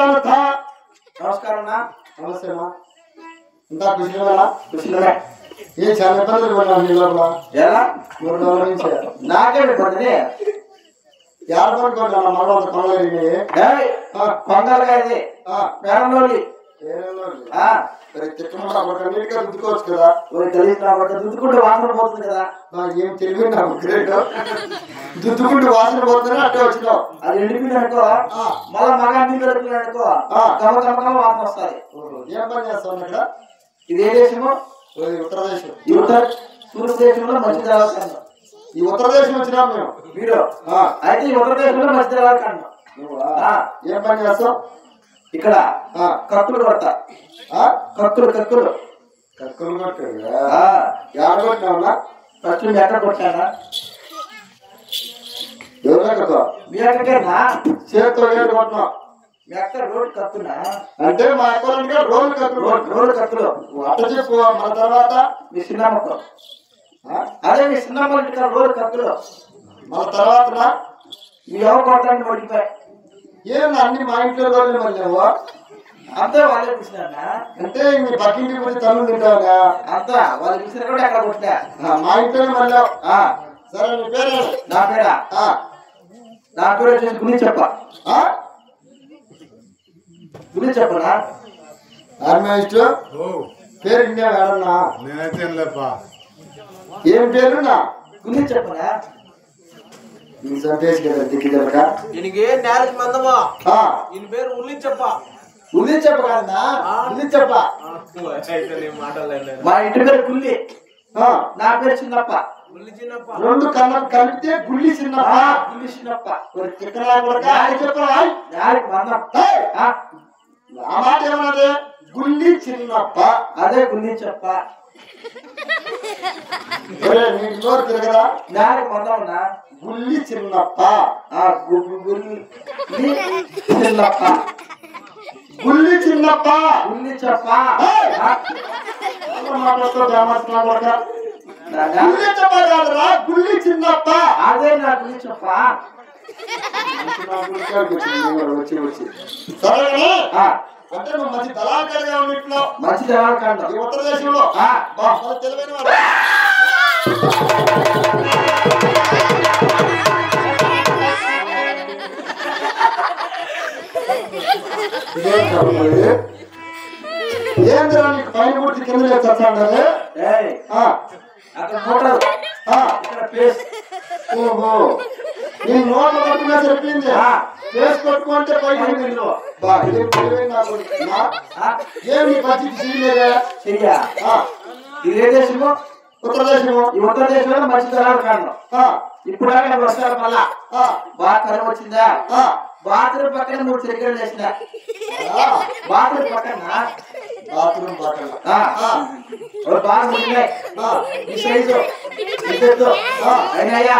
నమస్కారం అన్నా. నమస్తే అమ్మా. ఇంతా ఖుషిగా ఏ చాలా ఇబ్బందులు పడ్డాను నీ లోపల. ఎలా 3 రోజుల నుంచి నాకే ఇబ్బంది. ఏర్పడుకోండి మళ్ళీ కొంగలుగా ఇది పేరంలోని నీట్గా రుద్దుకోవచ్చు కదా. దుద్దుకుంటూ వాసన పోతుంది కదా. ఏం తెలివి నాకు గ్రేట్. దుద్దుకుంటూ వాసన పోతుందని అట్టే వచ్చినావు. అది ఎండిపోయింది అనుకో, మళ్ళా మగా నీళ్ళు దొరికింది అనుకో, గమగమగా వాసన వస్తుంది. ఏం పని చేస్తావు ఇక్కడ? ఇది ఏ దేశము? ఉత్తరదేశం. ఈ తూర్పుదేశంలో మంచి దేవస్థానం. ఈ ఉత్తరదేశం వచ్చినాం మేము. మీరు అయితే ఈ ఉత్తరదేశంలో మంచి దేవస్థానం. ఏం పని చేస్తావు ఇక్కడ? కక్కులు కొడతా. కక్కులు కక్కులు కక్కులు కొట్టావునా? ఫస్ట్ మీ ఎక్కడ కొట్టానా? ఎవరు మీ ఎక్కడికైనా చేతితో ఏడు కొట్టినావు. మీ అక్క రోడ్డు కక్కునా? అంటే మా అక్కడ రోడ్డు కక్కులు. రోడ్డు కక్కులు అట్ట చెప్పు. మన తర్వాత మీ చిన్నమ్మకు. అదే మీ చిన్నమ్మ ఇక్కడ రోడ్డు కక్కులు. మన తర్వాత మీ ఎవరు కొట్టడానికి ఓడిపోయి ఏం అన్ని మా ఇంట్లో రోజులు మళ్ళీ నువ్వు అంతా వాళ్ళే పిలిచినా. అంటే మీ పక్కింటికి పోయి తల్లు తింటావునా? అంతా వాళ్ళు పిలిచిన కూడా ఎక్కడ కొట్టినా మా ఇంట్లోనే మళ్ళీ. సరే నీ పేరు? నా పేరా? నా పేరు వచ్చేసి గురించి చెప్ప. గురించి చెప్పనా? ఆర్మేస్ట్ పేరు ఇండియా వేడన్నా? నేనైతే ఏం పేరు? నా గురించి చెప్పనా? దిక్కుదలక దీనికి నేల మందమా ఈయన పేరు ఉల్లి చెప్ప. గురించి చెప్ప కాదన్నా, గురించి చెప్ప. మా ఇంటి పేరు గుల్లి, నా పేరు చిన్నప్ప. ఉల్లి చిన్నప్ప. రెండు కళ్ళకు కలిపితే గుల్లి చిన్నప్ప. గుల్లి చిన్నప్ప. చెప్పడానికి మందం. ఆ మాట ఏమన్నది? గుల్లి చిన్నప్ప. అదే గుల్లి చెప్ప. నీకు నోరు తిరగదా? దానికి మందం ఉన్నా. గుల్లి చిన్నప్ప. గుల్లి చిన్నప్ప. గుల్లి చిన్నప్ప. గుల్లి చెప్ప. గుల్లి చెప్ప కాదురా, గుల్లి చిన్నప్ప. అదే నా గుల్లి చెప్ప. వచ్చి సరే అంటే నువ్వు మంచి దళాకారిగా ఉన్నట్లు. మంచి దేవాలకాండ ఈ ఉత్తరదేశంలో తెలివైన వాడు. ఏంద్రా నీకు పైన పూర్తి కింద చేస్తాండే? అక్కడ మోటార్, ఇక్కడ పేస్. ఓహో, నీ నోట్లు పట్టుకున్నా చెప్పింది. పేస్ కొట్టుకుంటే పైకి ఏమి పరిస్థితి చేయలేదా? చెయ్యా. ఇది ఏ దేశము? ఉత్తరదేశము. ఈ ఉత్తరదేశంలో మంచి దేవాలకాండం. ఇప్పుడు వస్తారు మళ్ళా. బాగా కరువు వచ్చిందా? బాత్రూమ్ పక్కన 3 చెక్కలు వేసిన. బాత్రూమ్ పక్కన బాగా ఉంటున్నాయి. ఈ సైజు అయినాయా?